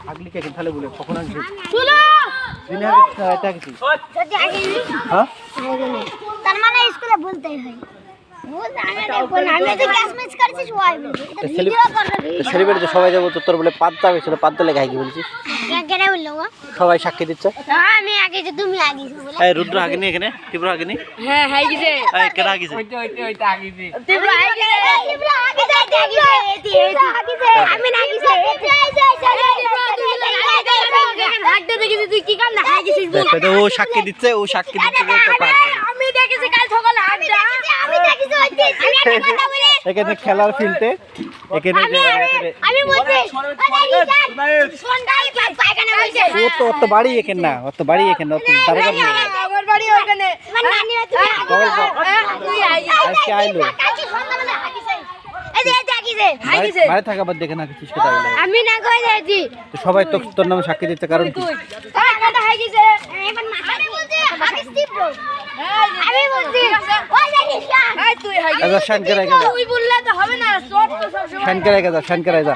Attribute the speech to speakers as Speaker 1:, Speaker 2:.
Speaker 1: আগলি কে তাহলে বলে কখন আসবে
Speaker 2: শুনো
Speaker 1: দিনে আগে এটা কিছু
Speaker 2: যদি আগে
Speaker 1: হ্যাঁ
Speaker 2: তার মানে স্কুলে বলতেই হয় আমি তো ক্লাস মিস করছি সবাই এটা ভিডিও করবে
Speaker 1: সেলিব্রেট সবাই যাবো তো তোর বলে পাদ্দা হয়েছিল পাদ্দা লেগে কি বলছিস
Speaker 2: কেন বললো
Speaker 1: সবাই সাক্ষী দিচ্ছে
Speaker 2: আমি আগে যে তুমি আগে বলে
Speaker 1: এই রুদ্র আগে নি এখানে তীব্র আগে নি
Speaker 2: হ্যাঁ হাই গিয়ে
Speaker 1: এই কেডা আগে
Speaker 3: ওইটা আগে দে
Speaker 2: তীব্র আগে আমি না গিয়ে হাঁটতে দেখেছি তুই কি কাম না হাই গিয়েছিস
Speaker 1: দেখো ও সাক্ষী দিচ্ছে তো পার
Speaker 2: আমি দেখেছি কাল সকালে হাঁটটা আমি দেখেছি আমি একটা কথা বলি
Speaker 1: এখানে খেলার ফিল্ডে এখানে
Speaker 2: আমি বলছি সন্ধ্যায় পায়খানা বলছে
Speaker 1: ও তো বাড়ি এখানে না ও তো বাড়ি এখানে ও তো দরকার নেই
Speaker 2: আমার বাড়ি ওখানে মানে নানি তুই
Speaker 1: আজকে আইলো
Speaker 2: কালকে সন্ধ্যাবেলা হাগিছে এই যে হাগিছে
Speaker 1: বাইরে থাকা বাদ দেখে না কিছু সেটা বলে
Speaker 2: আমি না কই যাইছি
Speaker 1: তো সবাই তো তোর নামে সাক্ষী দিচ্ছে কারণ কি
Speaker 2: কথা হাগিছে এবার মাথা বলছে হাগিস দিব আমি বলছি ওই জানিস এই তুই হাগিস
Speaker 1: আচ্ছা শান করে গেল
Speaker 2: তুই বললে তো হবে না সব তো সব
Speaker 1: শান করে গেল